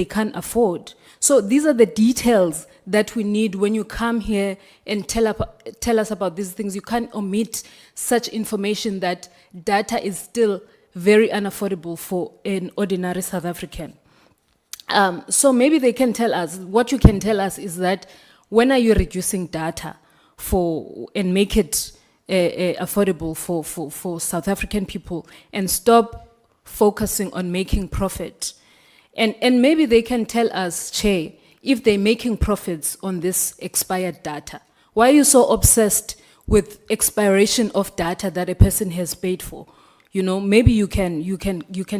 they can't afford. So these are the details that we need when you come here and tell us about these things. You can't omit such information that data is still very unaffordable for an ordinary South African. So maybe they can tell us, what you can tell us is that when are you reducing data and make it affordable for South African people, and stop focusing on making profit. And maybe they can tell us, Che, if they're making profits on this expired data, why are you so obsessed with expiration of data that a person has paid for? You know, maybe you can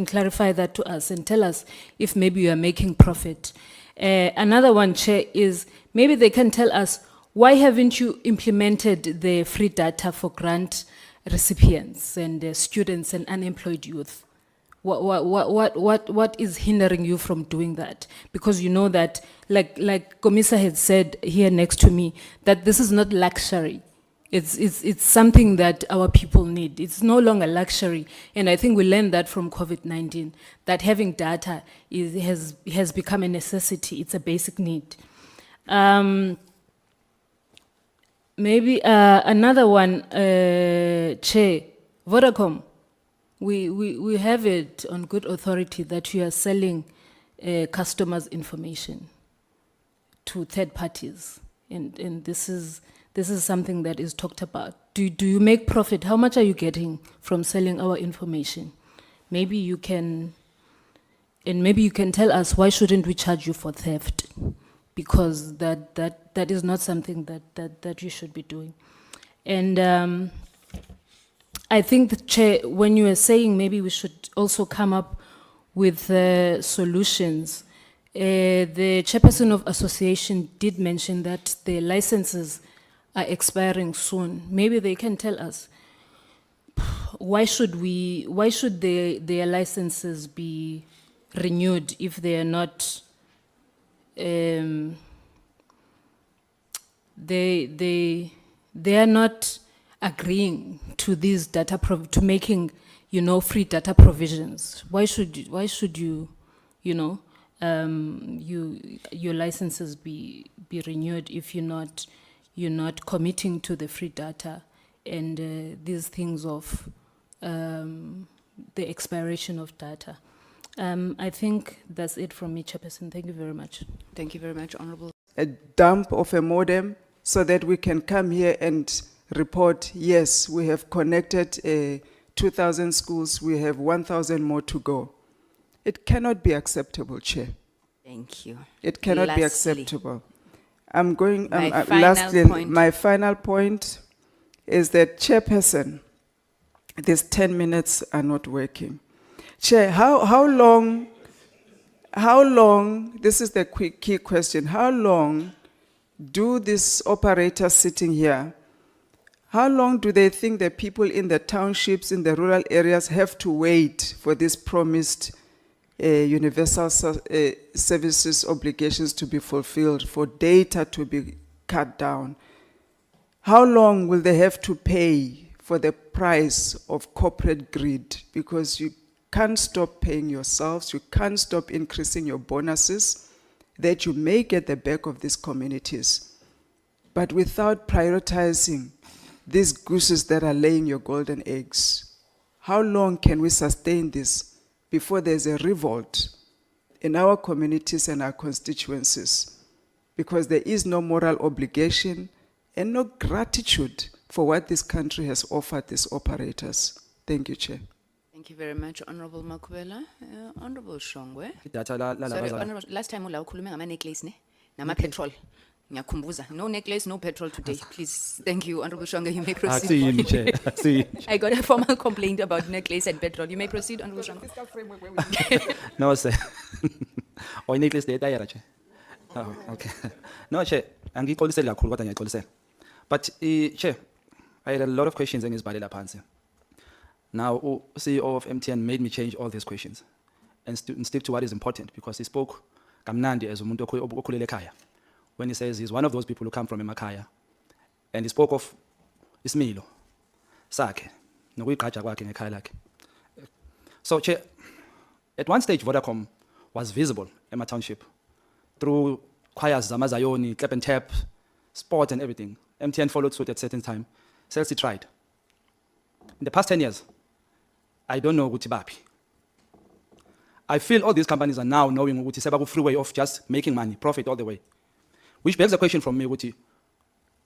clarify that to us and tell us if maybe you are making profit. Another one, Chair, is maybe they can tell us, why haven't you implemented the free data for grant recipients and students and unemployed youth? What is hindering you from doing that? Because you know that, like Komisa had said here next to me, that this is not luxury. It's something that our people need. It's no longer luxury. And I think we learned that from COVID-19, that having data has become a necessity. It's a basic need. Maybe another one, Che, Vodacom. We have it on good authority that you are selling customers' information to third parties. And this is something that is talked about. Do you make profit? How much are you getting from selling our information? Maybe you can tell us, why shouldn't we charge you for theft? Because that is not something that you should be doing. And I think, Chair, when you were saying maybe we should also come up with solutions, the chairperson of association did mention that the licenses are expiring soon. Maybe they can tell us, why should their licenses be renewed if they are not they are not agreeing to these data to making, free data provisions? Why should you your licenses be renewed if you're not committing to the free data and these things of the expiration of data? I think that's it from me, Chairperson. Thank you very much. Thank you very much, Honorable. A dump of a modem so that we can come here and report, yes, we have connected 2,000 schools, we have 1,000 more to go. It cannot be acceptable, Chair. Thank you. It cannot be Lastly. acceptable. I'm going, My final point. my final point is that, Chairperson, these 10 minutes are not working. Chair, how long, this is the key question, how long do these operators sitting here, how long do they think the people in the townships, in the rural areas have to wait for these promised universal services obligations to be fulfilled, for data to be cut down? How long will they have to pay for the price of corporate greed? Because you can't stop paying yourselves, you can't stop increasing your bonuses that you make at the back of these communities. But without prioritizing these gooses that are laying your golden eggs, how long can we sustain this before there's a revolt in our communities and our constituencies? Because there is no moral obligation and no gratitude for what this country has offered these operators. Thank you, Chair. Thank you very much, Honorable Makuela. Honorable Shongwe. Data Sorry, Honorable, last time ula ukhulume ngama necklace ne? Nama petrol. Ngiyakhumbuza. No necklace, no petrol today. Please, thank you, Honorable Shongwe. You may proceed. I got a formal complaint about necklace and petrol. You may proceed, Honorable Shongwe. No, sir. Or necklace data, Chair. Oh, okay. No, Chair. Angixolisele kakhulu kodwa ngiyaxolisela. But Chair, I had a lot of questions in his body laphansi. Now, CEO of MTN made me change all these questions and stick to what is important, because he spoke kamnandi as umuntu okhulele ekhaya. When he says he's one of those people who come from emakhaya, and he spoke of isimilo sakhe nokuyigqaja kwakhe ngekhaya lakhe. So, Chair, at one stage Vodacom was visible in my township through choirs, Zamazayoni, clap and tap, sport and everything. MTN followed suit at a certain time. Celsi tried. In the past 10 years, I don't know Uguti Bapi. I feel all these companies are now knowing Uguti Sebaku free way of just making money, profit all the way. Which begs the question from me, Uguti,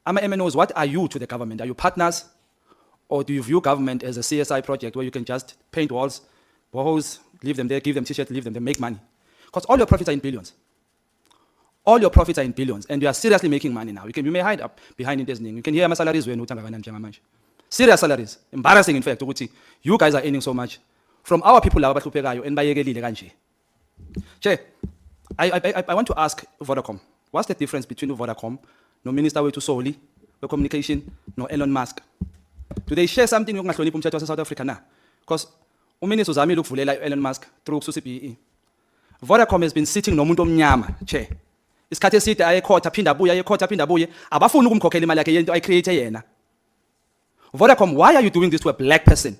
Ama MNOs, what are you to the government? Are you partners? Or do you view government as a CSI project where you can just paint walls, boreholes, leave them there, give them t-shirts, leave them there, make money? Because all your profits are in billions. All your profits are in billions, and you are seriously making money now. You may hide up behind it. You can hear my salaries when serious salaries. Embarrassing, in fact, ukuthi you guys are earning so much. From our people, and I want to ask Vodacom, what's the difference between Vodacom, no Minister way to Soli, no communication, no Elon Musk? Do they share something with South Africa now? Because Minister Zami look for Elon Musk through CPE. Vodacom has been sitting no mundo mnyama, che. Isikhathi eside ayekhotha phinda abuye abafuni ukumkhokhela imali yakhe yento ayicreate yena. Vodacom, why are you doing this to a black person?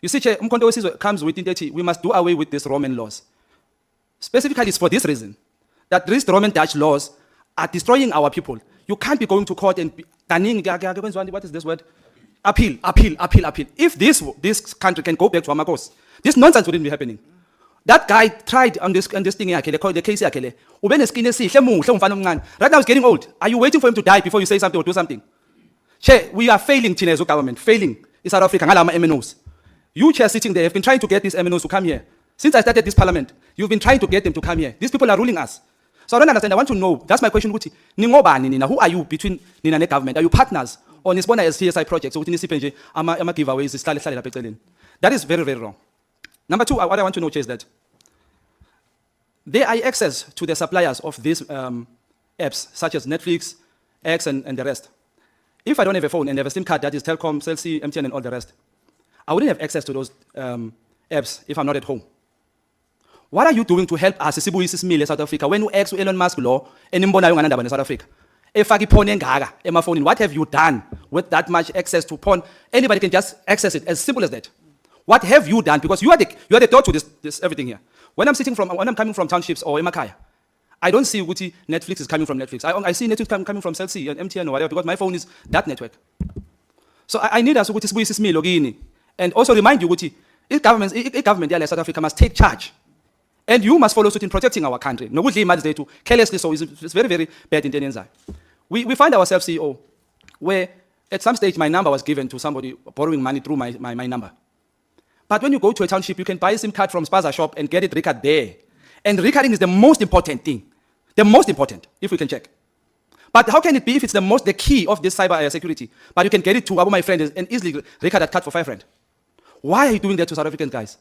You see, che, umkhonto wesizwe comes with it, we must do away with these Roman laws. Specifically, it's for this reason, that these Roman Dutch laws are destroying our people. You can't be going to court and what is this word? Appeal. If this country can go back to Amakos, this nonsense wouldn't be happening. That guy tried on this thing, they call the case. Right now he's getting old. Are you waiting for him to die before you say something or do something? Che, we are failing, Chinedu government, failing. It's South Africa, MNOs. You chair sitting there have been trying to get these MNOs to come here. Since I started this parliament, you've been trying to get them to come here. These people are ruling us. So I don't understand. I want to know. That's my question. Who are you between Nina and the government? Are you partners? Or Nisbona as CSI projects? So I'm a giveaways. That is very, very wrong. Number two, what I want to know is that there are access to the suppliers of these apps, such as Netflix, X, and the rest. If I don't have a phone and have a SIM card that is Telkom, MTN, and all the rest, I wouldn't have access to those apps if I'm not at home. What are you doing to help us, South Africa, when you ask Elon Musk law, and in South Africa? What have you done with that much access to porn? Anybody can just access it, as simple as that. What have you done? Because you are the door to this everything here. When I'm coming from townships or Emakaya, I don't see Uguti Netflix is coming from Netflix. I see Netflix coming from Celsi and MTN or whatever, because my phone is that network. So I need us to login and also remind you, Uguti, government South Africa must take charge. And you must follow suit in protecting our country. No good day to carelessly, so it's very, very bad in Tenenza. We find ourselves CEO, where at some stage my number was given to somebody borrowing money through my number. But when you go to a township, you can buy a SIM card from Spaza shop and get it recorded there. And recording is the most important thing. The most important, if we can check. But how can it be if it's the key of this cyber security? But you can get it to my friend and easily record that card for 5 rand. Why are you doing that to South African guys?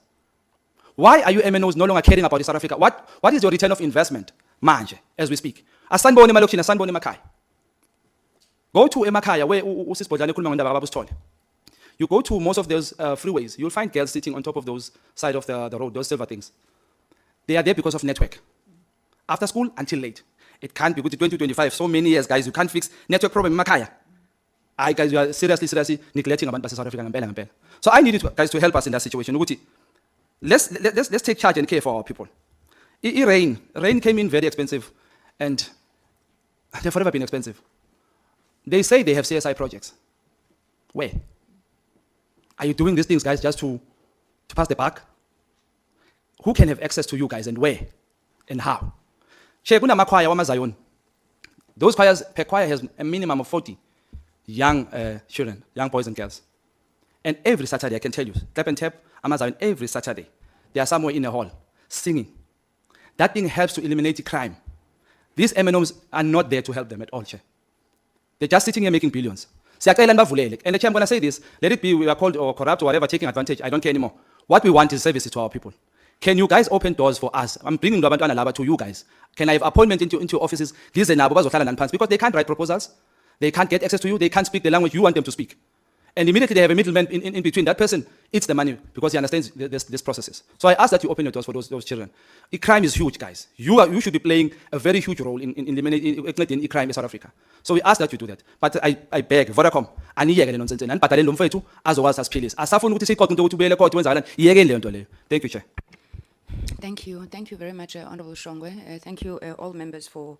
Why are you MNOs no longer caring about South Africa? What is your return of investment, manje, as we speak? Asanboni malokishini, asanboni emakhaya. Go to emakhaya where usisibhodlane ekhuluma ngendaba ababusithole. You go to most of those freeways, you'll find girls sitting on top of those side of the road, those silver things. They are there because of network. After school until late. It can't be good to 2025, so many years, guys, you can't fix network problem in Makaya. Guys, you are seriously neglecting about South Africa. So I need you guys to help us in that situation. Let's take charge and care for our people. Rain came in very expensive, and they've forever been expensive. They say they have CSI projects. Where? Are you doing these things, guys, just to pass the buck? Who can have access to you guys, and where and how? Those choirs, per choir has a minimum of 40 young children, young boys and girls. And every Saturday, I can tell you, tap and tap, Amazon, every Saturday, they are somewhere in a hall, singing. That thing helps to eliminate crime. These MNOs are not there to help them at all, Chair. They're just sitting here making billions. And the Chair, I'm going to say this, let it be we are called or corrupt or whatever, taking advantage, I don't care anymore. What we want is services to our people. Can you guys open doors for us? I'm bringing Dabantwana Laba to you guys. Can I have appointment into offices? Because they can't write proposals. They can't get access to you. They can't speak the language you want them to speak. And immediately they have a middleman in between. That person eats the money because he understands this processes. So I ask that you open your doors for those children. Crime is huge, guys. You should be playing a very huge role in eliminating crime in South Africa. So we ask that you do that. But I beg, Vodacom, thank you, Chair. Thank you. Thank you very much, Honorable Shongwe. Thank you, all members, for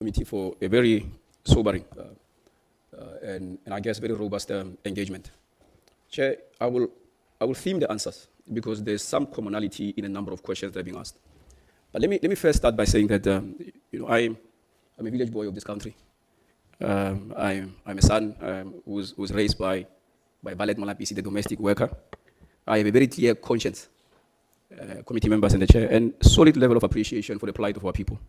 Committee for a very sobering and I guess very robust engagement. Chair, I will theme the answers because there's some commonality in a number of questions that are being asked. But let me first start by saying that I'm a village boy of this country. I'm a son who was raised by Valet Malapisi, the domestic worker. I have a very clear conscience, committee members and the chair, and solid level of appreciation for the plight of our people.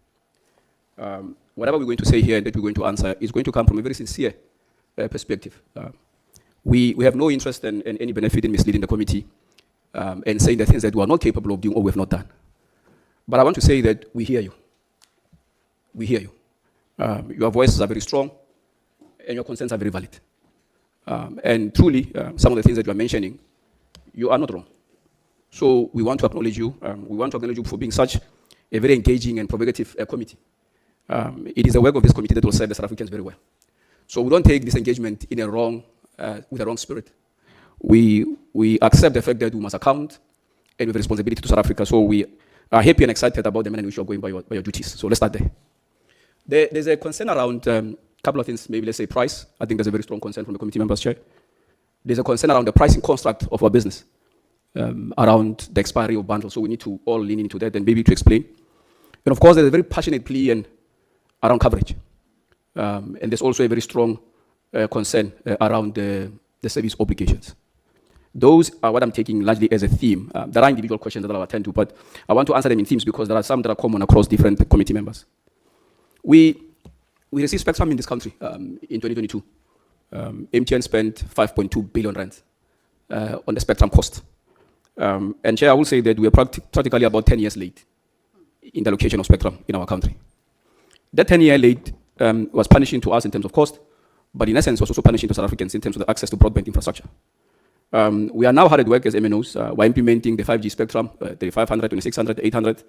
Whatever we're going to say here and that we're going to answer is going to come from a very sincere perspective. We have no interest and any benefit in misleading the committee and saying the things that we are not capable of doing or we have not done. But I want to say that we hear you. We hear you. Your voices are very strong and your concerns are very valid. And truly, some of the things that you are mentioning, you are not wrong. So we want to acknowledge you. We want to acknowledge you for being such a very engaging and provocative committee. It is the work of this committee that will serve the South Africans very well. So we don't take this engagement in a wrong, with a wrong spirit. We accept the fact that we must account and we have a responsibility to South Africa. So we are happy and excited about the manner in which you are going by your duties. So let's start there. There's a concern around a couple of things, maybe let's say price. I think there's a very strong concern from the committee members, Chair. There's a concern around the pricing construct of our business, around the expiry of bundles. So we need to all lean into that and maybe to explain. And of course, there's a very passionate plea around coverage. And there's also a very strong concern around the service obligations. Those are what I'm taking largely as a theme. There are individual questions that I'll attend to, but I want to answer them in themes because there are some that are common across different committee members. We received spectrum in this country in 2022. MTN spent 5.2 billion rand on the spectrum cost. And Chair, I will say that we are practically about 10 years late in the allocation of spectrum in our country. That 10-year late was punishing to us in terms of cost, but in essence was also punishing to South Africans in terms of the access to broadband infrastructure. We are now hard at work as MNOs. We're implementing the 5G spectrum, the 500, 2600, 800.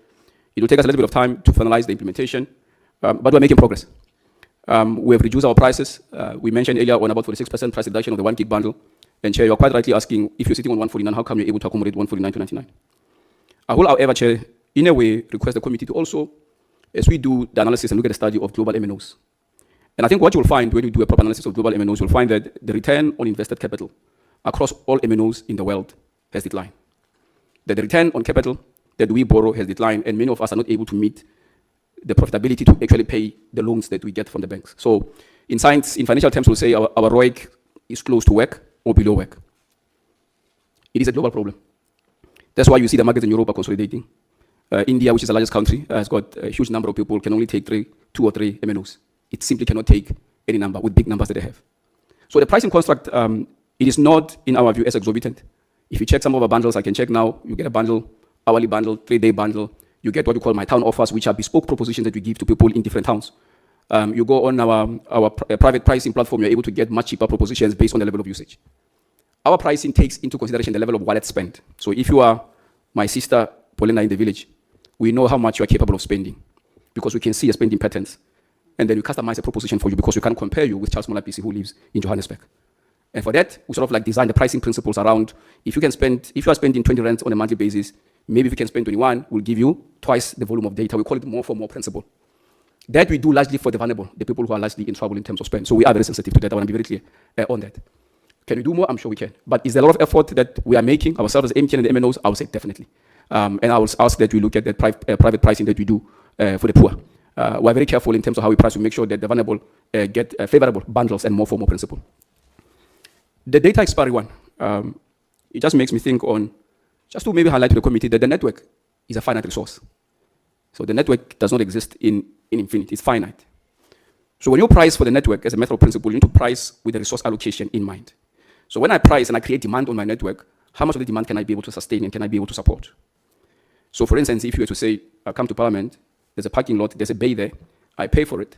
It will take us a little bit of time to finalize the implementation, but we're making progress. We have reduced our prices. We mentioned earlier on about 46% price reduction of the 1 gig bundle. And Chair, you're quite rightly asking, if you're sitting on 149, how come you're able to accommodate 149 to 99? I will, however, Chair, in a way, request the committee to also, as we do the analysis and look at the study of global MNOs. And I think what you'll find when you do a proper analysis of global MNOs, you'll find that the return on invested capital across all MNOs in the world has declined. That the return on capital that we borrow has declined, and many of us are not able to meet the profitability to actually pay the loans that we get from the banks. So in science, in financial terms, we'll say our ROIC is close to WACC or below WACC. It is a global problem. That's why you see the markets in Europe are consolidating. India, which is the largest country, has got a huge number of people, can only take 2 or 3 MNOs. It simply cannot take any number with big numbers that they have. So the pricing construct, it is not, in our view, as exorbitant. If you check some of our bundles, I can check now, you get a bundle, hourly bundle, 3-day bundle. You get what we call my town offers, which are bespoke propositions that we give to people in different towns. You go on our private pricing platform, you're able to get much cheaper propositions based on the level of usage. Our pricing takes into consideration the level of wallet spend. So if you are my sister, Paulina, in the village, we know how much you are capable of spending because we can see your spending patterns. And then we customize a proposition for you because we can compare you with Charles Malapisi who lives in Johannesburg. And for that, we sort of like design the pricing principles around if you are spending 20 rand on a monthly basis, maybe if you can spend 21, we'll give you twice the volume of data. We call it more for more principle. That we do largely for the vulnerable, the people who are largely in trouble in terms of spend. So we are very sensitive to that. I want to be very clear on that. Can we do more? I'm sure we can. But is there a lot of effort that we are making ourselves as MTN and the MNOs? I would say definitely. And I will ask that we look at that private pricing that we do for the poor. We're very careful in terms of how we price to make sure that the vulnerable get favorable bundles and more for more principle. The data expiry one, it just makes me think on, just to maybe highlight to the committee that the network is a finite resource. So the network does not exist in infinity, it's finite. So when you price for the network as a matter of principle, you need to price with the resource allocation in mind. So when I price and I create demand on my network, how much of the demand can I be able to sustain and can I be able to support? So for instance, if you were to say, come to Parliament there's a parking lot, there's a bay there, I pay for it.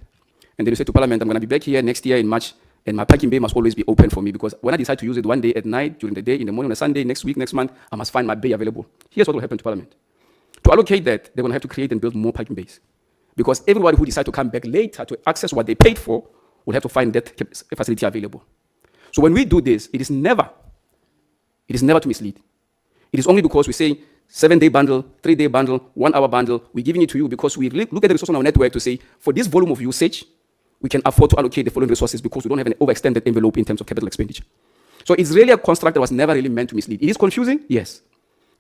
And then you say to Parliament, I'm going to be back here next year in March, and my parking bay must always be open for me, because when I decide to use it one day at night, during the day, in the morning, on a Sunday, next week, next month, I must find my bay available. Here's what will happen to Parliament. To allocate that, they're going to have to create and build more parking bays. Because everybody who decides to come back later to access what they paid for will have to find that facility available. So when we do this, it is never to mislead. It is only because we say 7-day bundle, 3-day bundle, 1-hour bundle. We're giving it to you because we look at the resource on our network to say, for this volume of usage, we can afford to allocate the following resources because we don't have an overextended envelope in terms of capital expenditure. So it's really a construct that was never really meant to mislead. It is confusing, yes.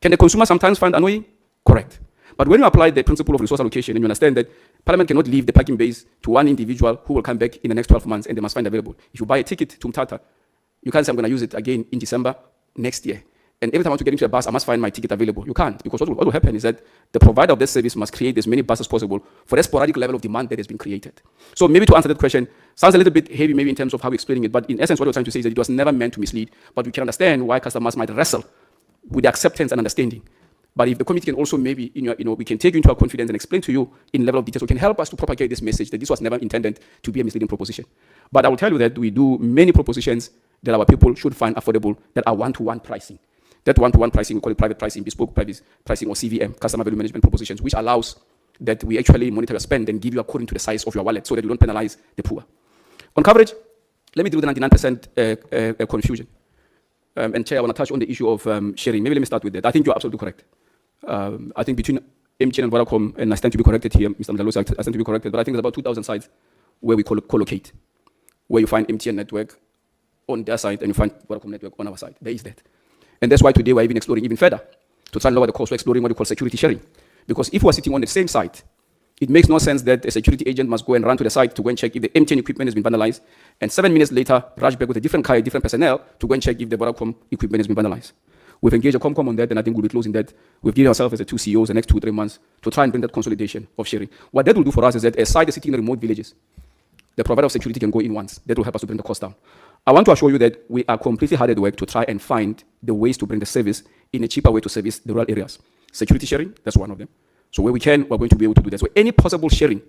Can the consumer sometimes find annoying? Correct. But when you apply the principle of resource allocation and you understand that Parliament cannot leave the parking base to one individual who will come back in the next 12 months and they must find available. If you buy a ticket to Mthatha, you can't say I'm going to use it again in December next year. And every time I want to get into a bus, I must find my ticket available. You can't, because what will happen is that the provider of this service must create as many buses as possible for that sporadic level of demand that has been created. So maybe to answer that question, sounds a little bit heavy maybe in terms of how we're explaining it, but in essence what we're trying to say is that it was never meant to mislead, but we can understand why customers might wrestle with the acceptance and understanding. But if the committee can also maybe, we can take you into our confidence and explain to you in level of detail, so it can help us to propagate this message that this was never intended to be a misleading proposition. But I will tell you that we do many propositions that our people should find affordable that are one-to-one pricing. That one-to-one pricing, we call it private pricing, bespoke private pricing, or CVM, customer value management propositions, which allows that we actually monitor your spend and give you according to the size of your wallet so that you don't penalize the poor. On coverage, let me deal with the 99% confusion. And Chair, I want to touch on the issue of sharing. Maybe let me start with that. I think you're absolutely correct. I think between MTN and Vodacom, and I stand to be corrected here, Mr. Mdalosi, I stand to be corrected, but I think there's about 2,000 sites where we collocate, where you find MTN network on their side and you find Vodacom network on our side. There is that. And that's why today we're even exploring even further to try and lower the cost. We're exploring what we call security sharing. Because if we're sitting on the same site, it makes no sense that a security agent must go and run to the site to go and check if the MTN equipment has been vandalized, and 7 minutes later, rush back with a different car, different personnel to go and check if the Vodacom equipment has been vandalized. We've engaged a Comcom on that, and I think we'll be closing that. We've given ourselves as the two CEOs the next 2-3 months to try and bring that consolidation of sharing. What that will do for us is that a site is sitting in remote villages, the provider of security can go in once. That will help us to bring the cost down. I want to assure you that we are completely hard at work to try and find the ways to bring the service in a cheaper way to service the rural areas. Security sharing, that's one of them. So where we can, we're going to be able to do that. So any possible sharing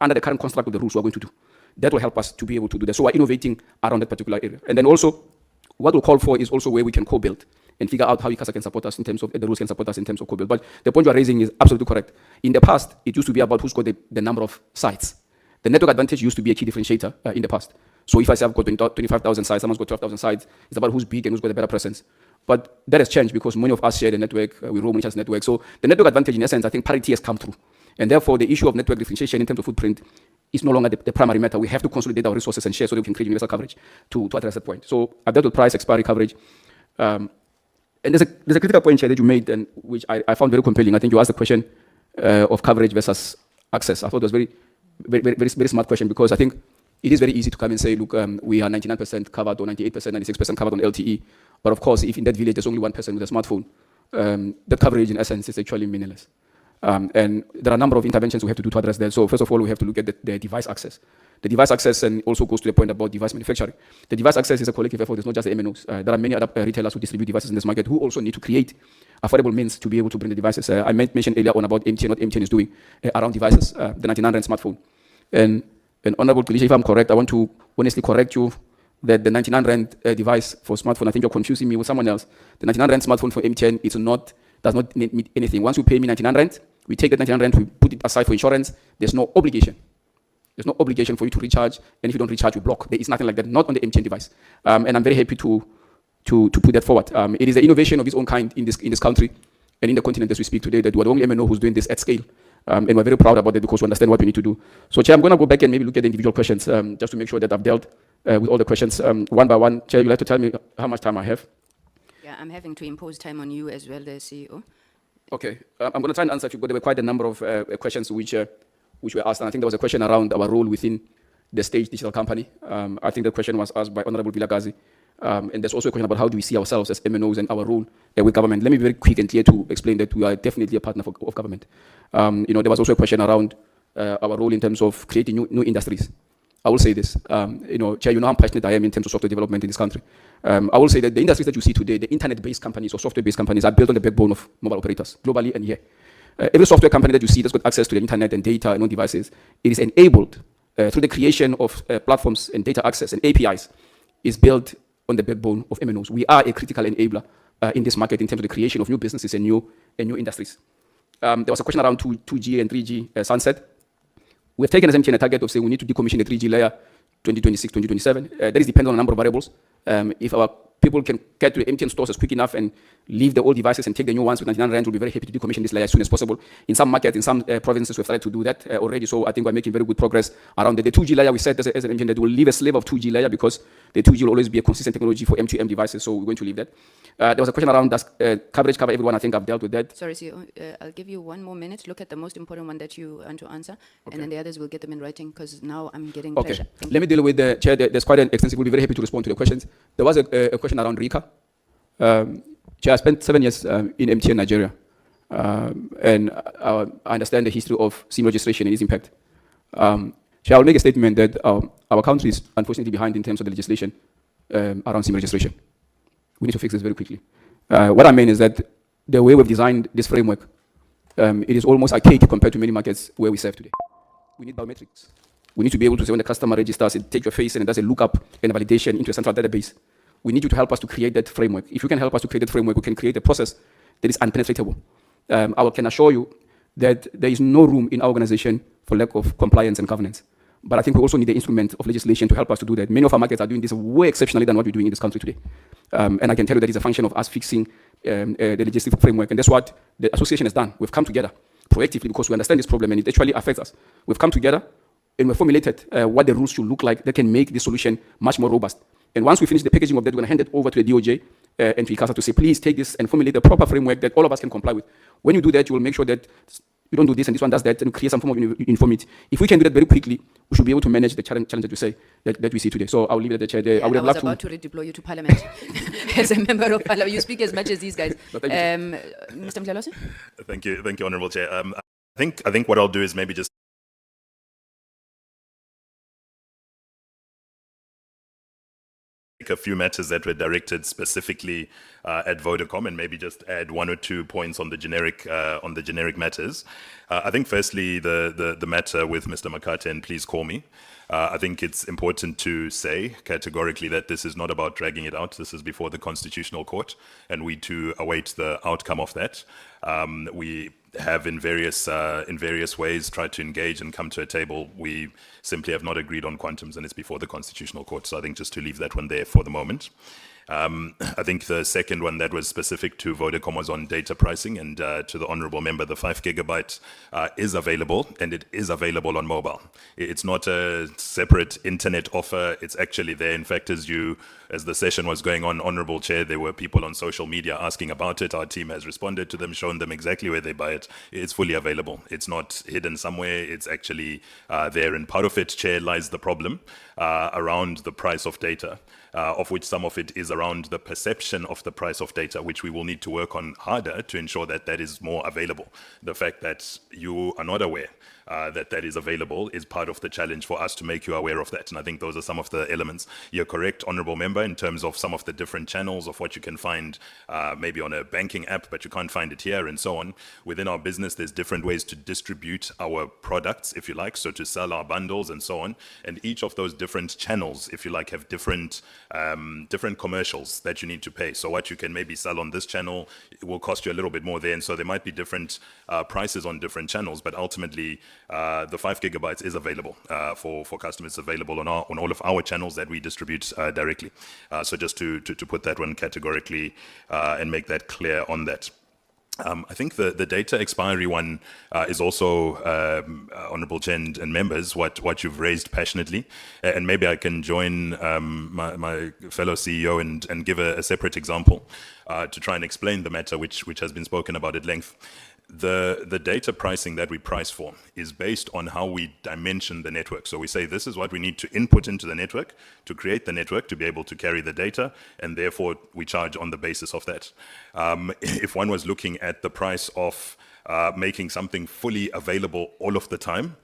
under the current construct of the rules, we're going to do. That will help us to be able to do that. So we're innovating around that particular area. And then also, what we'll call for is also where we can co-build and figure out how ICASA can support us in terms of, the rules can support us in terms of co-build. But the point you are raising is absolutely correct. In the past, it used to be about who's got the number of sites. The network advantage used to be a key differentiator in the past. So if I say I've got 25,000 sites, someone's got 12,000 sites, it's about who's big and who's got a better presence. But that has changed because many of us share the network, we roam each other's network. So the network advantage, in essence, I think parity has come through. And therefore, the issue of network differentiation in terms of footprint is no longer the primary matter. We have to consolidate our resources and share so that we can create universal coverage to address that point. So I've dealt with price, expiry coverage. And there's a critical point here that you made, and which I found very compelling. I think you asked the question of coverage versus access. I thought it was very smart question, because I think it is very easy to come and say, look, we are 99% covered or 98%, 96% covered on LTE. But of course, if in that village there's only one person with a smartphone, that coverage in essence is actually meaningless. And there are a number of interventions we have to do to address that. So first of all, we have to look at the device access. The device access and also goes to the point about device manufacturing. The device access is a collective effort. It's not just the MNOs. There are many other retailers who distribute devices in this market who also need to create affordable means to be able to bring the devices. I mentioned earlier on about MTN, what MTN is doing around devices, the 99 Rand smartphone. And Honorable Kalisha, if I'm correct, I want to honestly correct you that the 99 Rand device for smartphone, I think you're confusing me with someone else. The 99 Rand smartphone for MTN does not need anything. Once you pay me 99 Rand, we take that 99 Rand, we put it aside for insurance. There's no obligation. There's no obligation for you to recharge, and if you don't recharge, you block. There is nothing like that, not on the MTN device. And I'm very happy to put that forward. It is the innovation of its own kind in this country and in the continent as we speak today, that we're the only MNO who's doing this at scale. And we're very proud about it because we understand what we need to do. So, Chair, I'm going to go back and maybe look at the individual questions just to make sure that I've dealt with all the questions one by one. Chair, you'll have to tell me how much time I have. Yeah, I'm having to impose time on you as well, the CEO. Okay, I'm going to try and answer you, but there were quite a number of questions which were asked, and I think there was a question around our role within the Stage Digital Company. I think the question was asked by Honorable Vilagazi, and there's also a question about how do we see ourselves as MNOs and our role with government. Let me be very quick and clear to explain that we are definitely a partner of government. There was also a question around our role in terms of creating new industries. I will say this, Chair, you know how passionate I am in terms of software development in this country. I will say that the industries that you see today, the internet-based companies or software-based companies, are built on the backbone of mobile operators, globally and here. Every software company that you see that's got access to the internet and data and on devices, it is enabled through the creation of platforms and data access and APIs, is built on the backbone of MNOs. We are a critical enabler in this market in terms of the creation of new businesses and new industries. There was a question around 2G and 3G sunset. We have taken as MTN a target of saying we need to decommission the 3G layer 2026, 2027. That is dependent on a number of variables. If our people can get to the MTN stores as quick enough and leave the old devices and take the new ones with 99 rand, we'll be very happy to decommission this layer as soon as possible. In some markets, in some provinces, we've started to do that already. So I think we're making very good progress around the 2G layer. We said as an MTN that we'll leave a slave of 2G layer because the 2G will always be a consistent technology for M2M devices. So we're going to leave that. There was a question around does coverage cover everyone? I think I've dealt with that. Sorry, CEO, I'll give you one more minute. Look at the most important one that you want to answer, and then the others will get them in writing because now I'm getting pressure. Let me deal with the chair. There's quite an extensive. We'll be very happy to respond to the questions. There was a question around RICA. Chair, I spent 7 years in MTN Nigeria, and I understand the history of SIM registration and its impact. Chair, I'll make a statement that our country is unfortunately behind in terms of the legislation around SIM registration. We need to fix this very quickly. What I mean is that the way we've designed this framework, it is almost archaic compared to many markets where we serve today. We need biometrics. We need to be able to say when the customer registers, it takes your face and it does a lookup and a validation into a central database. We need you to help us to create that framework. If you can help us to create that framework, we can create a process that is unpenetratable. I can assure you that there is no room in our organization for lack of compliance and governance. But I think we also need the instrument of legislation to help us to do that. Many of our markets are doing this way exceptionally than what we're doing in this country today. And I can tell you that it's a function of us fixing the legislative framework. And that's what the association has done. We've come together proactively because we understand this problem and it actually affects us. We've come together and we've formulated what the rules should look like that can make the solution much more robust. And once we finish the packaging of that, we're going to hand it over to the DOJ and to ICASA to say, please take this and formulate a proper framework that all of us can comply with. When you do that, you will make sure that you don't do this and this one does that and create some form of uniformity. If we can do that very quickly, we should be able to manage the challenge that we say that we see today. So I'll leave it at the chair there. Yeah, I would have loved about to redeploy you to Parliament as a member of Parliament. You speak as much as these guys. Mr. Mjalose? Thank you, Honourable Chair. I think what I'll do is maybe just a few matters that were directed specifically at Vodacom, and maybe just add 1 or 2 points on the generic matters. I think firstly the matter with Mr. Makate and Please Call Me. I think it's important to say categorically that this is not about dragging it out. This is before the Constitutional Court, and we too await the outcome of that. We have in various ways tried to engage and come to a table. We simply have not agreed on quantums, and it's before the Constitutional Court. So I think just to leave that one there for the moment. I think the second one that was specific to Vodacom was on data pricing, and to the honourable member, the 5 gigabyte is available, and it is available on mobile. It's not a separate internet offer. It's actually there. In fact, as the session was going on, Honourable Chair, there were people on social media asking about it. Our team has responded to them, shown them exactly where they buy it. It's fully available. It's not hidden somewhere. It's actually there. And part of it, Chair, lies the problem around the price of data. Of which some of it is around the perception of the price of data, which we will need to work on harder to ensure that that is more available. The fact that you are not aware that that is available is part of the challenge for us to make you aware of that. And I think those are some of the elements. You're correct, Honourable Member, in terms of some of the different channels of what you can find maybe on a banking app, but you can't find it here and so on. Within our business, there's different ways to distribute our products, if you like, so to sell our bundles and so on. And each of those different channels, if you like, have different commercials that you need to pay. So what you can maybe sell on this channel, it will cost you a little bit more there. And so there might be different prices on different channels, but ultimately the 5 gigabytes is available for customers. It's available on all of our channels that we distribute directly. So just to put that one categorically and make that clear on that. I think the data expiry one is also, Honourable Chair and members, what you've raised passionately. And maybe I can join my fellow CEO and give a separate example to try and explain the matter which has been spoken about at length. The data pricing that we price for is based on how we dimension the network. So we say this is what we need to input into the network to create the network to be able to carry the data, and therefore we charge on the basis of that. If one was looking at the price of making something fully available all of the time,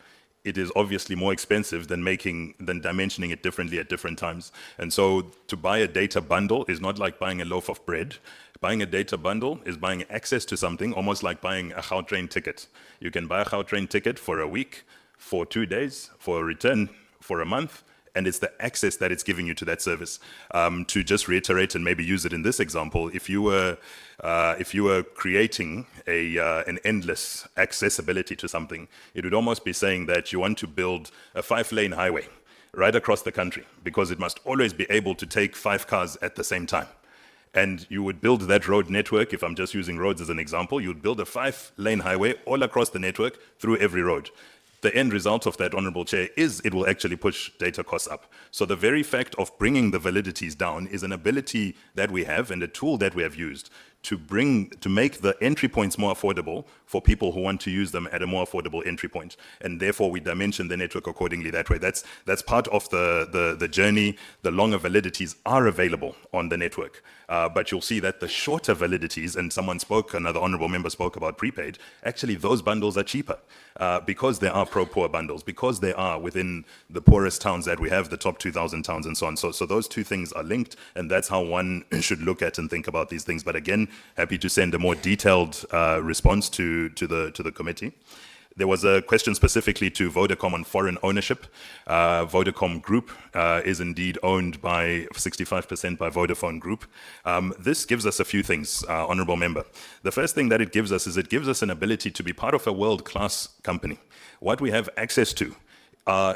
it is obviously more expensive than dimensioning it differently at different times. And so to buy a data bundle is not like buying a loaf of bread. Buying a data bundle is buying access to something, almost like buying a Gautrain ticket. You can buy a Gautrain ticket for a week, for 2 days, for a return for a month, and it's the access that it's giving you to that service. To just reiterate and maybe use it in this example, if you were creating an endless accessibility to something, it would almost be saying that you want to build a 5-lane highway right across the country because it must always be able to take 5 cars at the same time. And you would build that road network, if I'm just using roads as an example, you'd build a 5-lane highway all across the network through every road. The end result of that, Honorable Chair, is it will actually push data costs up. So the very fact of bringing the validities down is an ability that we have and a tool that we have used to make the entry points more affordable for people who want to use them at a more affordable entry point. And therefore, we dimension the network accordingly that way. That's part of the journey. The longer validities are available on the network. But you'll see that the shorter validities, and another honorable member spoke about prepaid, actually those bundles are cheaper because they are pro-poor bundles, because they are within the poorest towns that we have, the top 2,000 towns and so on. So those two things are linked, and that's how one should look at and think about these things. But again, happy to send a more detailed response to the committee. There was a question specifically to Vodacom on foreign ownership. Vodacom Group is indeed owned by 65% by Vodafone Group. This gives us a few things, Honourable Member. The first thing that it gives us is it gives us an ability to be part of a world-class company. What we have access to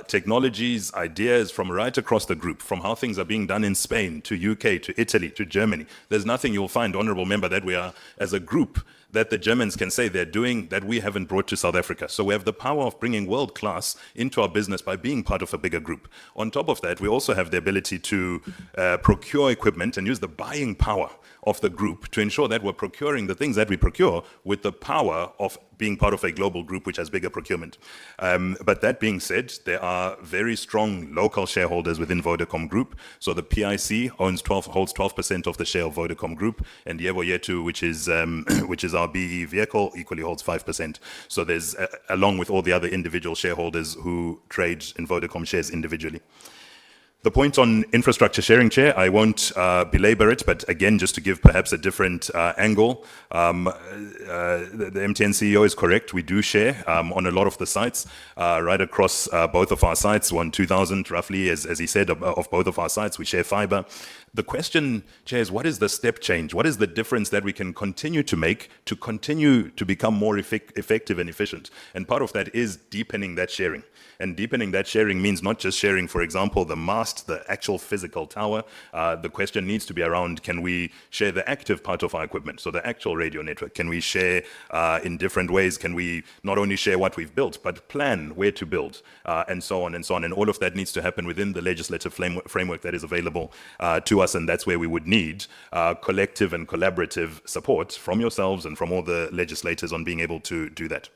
technologies, ideas from right across the group, from how things are being done in Spain, to UK, to Italy, to Germany. There's nothing you'll find, Honourable Member, that we are, as a group, that the Germans can say they're doing that we haven't brought to South Africa. So we have the power of bringing world class into our business by being part of a bigger group. On top of that, we also have the ability to procure equipment and use the buying power of the group to ensure that we're procuring the things that we procure with the power of being part of a global group which has bigger procurement. But that being said, there are very strong local shareholders within Vodacom Group. So the PIC holds 12% of the share of Vodacom Group, and Yebo Yetu, which is our BE vehicle, equally holds 5%. So there's, along with all the other individual shareholders who trade in Vodacom shares individually. The point on infrastructure sharing, Chair, I won't belabor it, but again, just to give perhaps a different angle, the MTN CEO is correct. We do share on a lot of the sites, right across both of our sites, 2,000 roughly, as he said, of both of our sites, we share fiber. The question, Chair, is what is the step change? What is the difference that we can continue to make to continue to become more effective and efficient? And part of that is deepening that sharing. And deepening that sharing means not just sharing, for example, the mast, the actual physical tower. The question needs to be around, can we share the active part of our equipment? So the actual radio network, can we share in different ways? Can we not only share what we've built, but plan where to build, and so on and so on. And all of that needs to happen within the legislative framework that is available to us. And that's where we would need collective and collaborative support from yourselves and from all the legislators on being able to do that.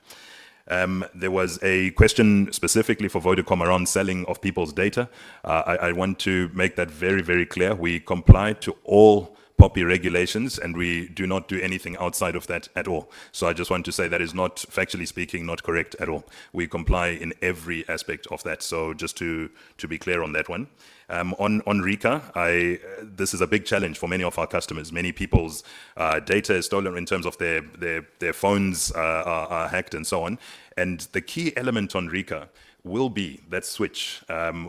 There was a question specifically for Vodacom around selling of people's data. I want to make that very, very clear. We comply to all POPI regulations, and we do not do anything outside of that at all. So I just want to say that is not, factually speaking, not correct at all. We comply in every aspect of that. So just to be clear on that one. On RICA, this is a big challenge for many of our customers. Many people's data is stolen in terms of their phones are hacked and so on. And the key element on RICA will be that switch.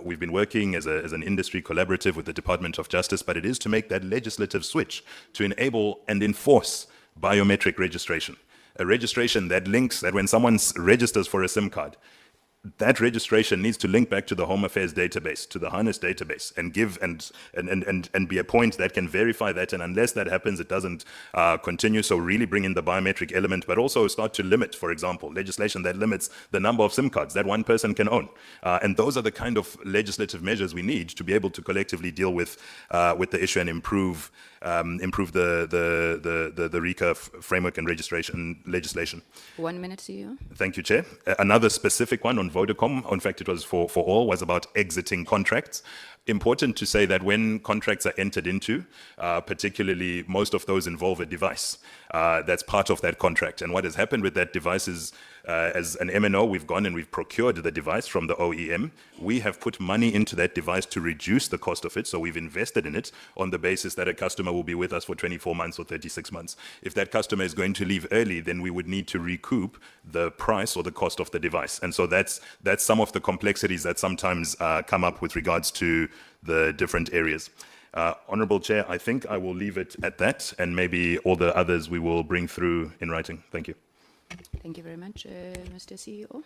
We've been working as an industry collaborative with the Department of Justice, but it is to make that legislative switch to enable and enforce biometric registration. A registration that links, that when someone registers for a SIM card, that registration needs to link back to the Home Affairs database, to the harness database, and give and be a point that can verify that. And unless that happens, it doesn't continue. So really bring in the biometric element, but also start to limit, for example, legislation that limits the number of SIM cards that one person can own. And those are the kind of legislative measures we need to be able to collectively deal with the issue and improve the RICA framework and registration legislation. 1 minute, CEO. Thank you, Chair. Another specific one on Vodacom, in fact, it was for all, was about exiting contracts. important to say that when contracts are entered into, particularly most of those involve a device. That's part of that contract. And what has happened with that device is, as an MNO, we've gone and we've procured the device from the OEM. We have put money into that device to reduce the cost of it. So we've invested in it on the basis that a customer will be with us for 24 months or 36 months. If that customer is going to leave early, then we would need to recoup the price or the cost of the device. And so that's some of the complexities that sometimes come up with regards to the different areas. Honorable Chair, I think I will leave it at that, and maybe all the others we will bring through in writing. Thank you. Thank you very much, Mr. CEO.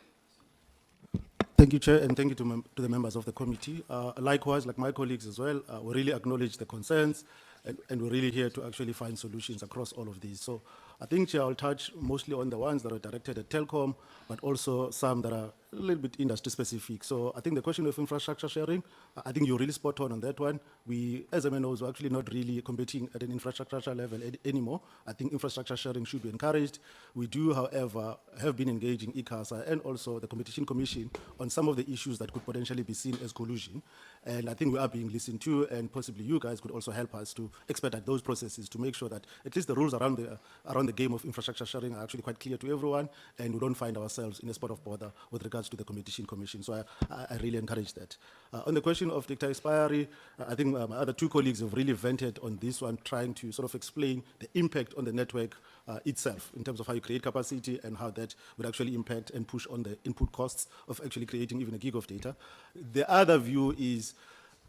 Thank you, Chair, and thank you to the members of the committee. Likewise, like my colleagues as well, we really acknowledge the concerns, and we're really here to actually find solutions across all of these. So I think, Chair, I'll touch mostly on the ones that are directed at Telkom, but also some that are a little bit industry specific. So I think the question of infrastructure sharing, I think you're really spot on that one. We, as MNOs, are actually not really competing at an infrastructure level anymore. I think infrastructure sharing should be encouraged. We do, however, have been engaging ICASA and also the Competition Commission on some of the issues that could potentially be seen as collusion. And I think we are being listened to, and possibly you guys could also help us to expedite those processes to make sure that at least the rules around the game of infrastructure sharing are actually quite clear to everyone, and we don't find ourselves in a spot of bother with regards to the Competition Commission. So I really encourage that. On the question of data expiry, I think my other two colleagues have really vented on this one, trying to sort of explain the impact on the network itself in terms of how you create capacity and how that would actually impact and push on the input costs of actually creating even a gig of data. The other view is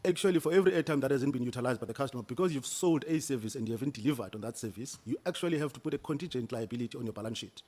actually for every airtime that hasn't been utilized by the customer, because you've sold a service and you haven't delivered on that service, you actually have to put a contingent liability on your balance sheet.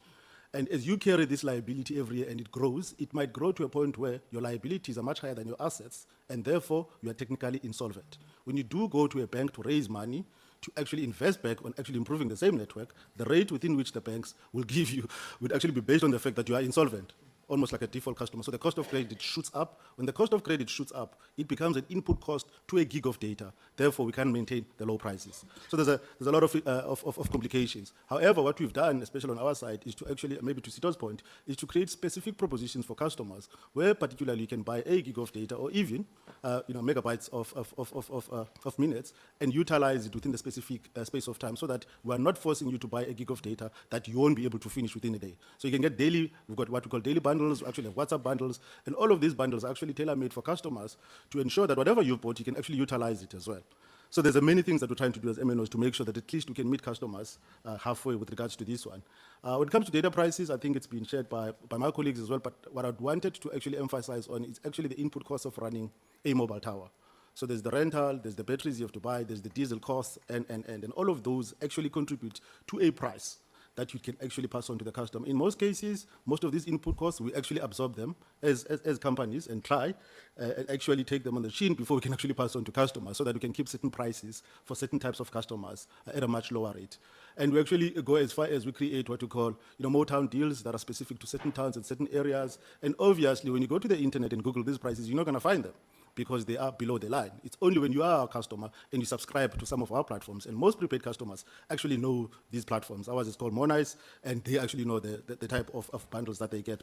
And as you carry this liability every year and it grows, it might grow to a point where your liabilities are much higher than your assets, and therefore you are technically insolvent. When you do go to a bank to raise money, to actually invest back on actually improving the same network, the rate within which the banks will give you would actually be based on the fact that you are insolvent, almost like a default customer. So the cost of credit shoots up. When the cost of credit shoots up, it becomes an input cost to a gig of data. Therefore, we can't maintain the low prices. So there's a lot of complications. However, what we've done, especially on our side, is to actually, maybe to Sito's point, is to create specific propositions for customers where particularly you can buy a gig of data or even megabytes of minutes and utilize it within the specific space of time, so that we are not forcing you to buy a gig of data that you won't be able to finish within a day. So you can get daily, we've got what we call daily bundles, we actually have WhatsApp bundles, and all of these bundles are actually tailor-made for customers to ensure that whatever you bought, you can actually utilize it as well. So there's many things that we're trying to do as MNOs to make sure that at least we can meet customers halfway with regards to this one. When it comes to data prices, I think it's been shared by my colleagues as well, but what I wanted to actually emphasize on is actually the input cost of running a mobile tower. So there's the rental, there's the batteries you have to buy, there's the diesel costs, and all of those actually contribute to a price that you can actually pass on to the customer. In most cases, most of these input costs, we actually absorb them as companies and try and actually take them on the chin before we can actually pass on to customers, so that we can keep certain prices for certain types of customers at a much lower rate. And we actually go as far as we create what we call Motown deals that are specific to certain towns and certain areas. And obviously, when you go to the internet and Google these prices, you're not going to find them, because they are below the line. It's only when you are a customer and you subscribe to some of our platforms, and most prepaid customers actually know these platforms. Ours is called Monice, and they actually know the type of bundles that they get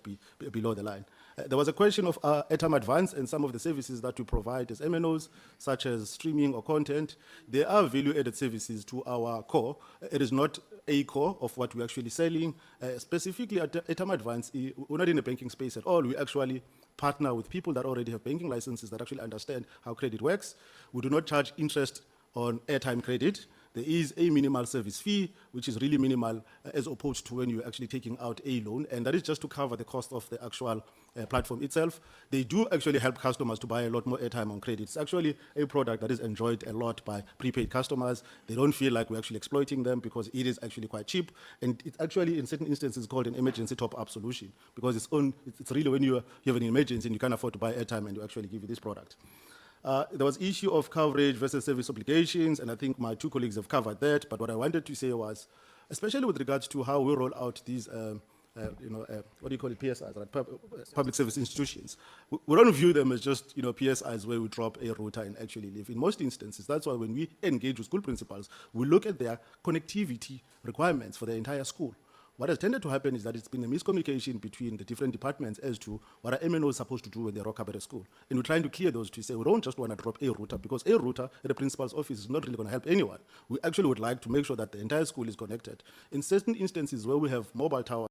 below the line. There was a question of airtime advance and some of the services that we provide as MNOs, such as streaming or content. They are value-added services to our core. It is not a core of what we're actually selling. Specifically at airtime advance, we're not in the banking space at all. We actually partner with people that already have banking licenses that actually understand how credit works. We do not charge interest on airtime credit. There is a minimal service fee, which is really minimal as opposed to when you're actually taking out a loan, and that is just to cover the cost of the actual platform itself. They do actually help customers to buy a lot more airtime on credit. It's actually a product that is enjoyed a lot by prepaid customers. They don't feel like we're actually exploiting them, because it is actually quite cheap, and it's actually in certain instances called an emergency top-up solution, because it's really when you have an emergency and you can't afford to buy airtime, and you actually give you this product. There was issue of coverage versus service obligations, and I think my two colleagues have covered that. But what I wanted to say was, especially with regards to how we roll out these, what do you call it, PSIs, right? Public service institutions. We don't view them as just PSIs where we drop a router and actually live. In most instances, that's why when we engage with school principals, we look at their connectivity requirements for the entire school. what has tended to happen is that it's been a miscommunication between the different departments as to what an MNO is supposed to do when they rock up at a school. And we're trying to clear those to say we don't just want to drop a router, because a router at the principal's office is not really going to help anyone. We actually would like to make sure that the entire school is connected. In certain instances where we have mobile towers,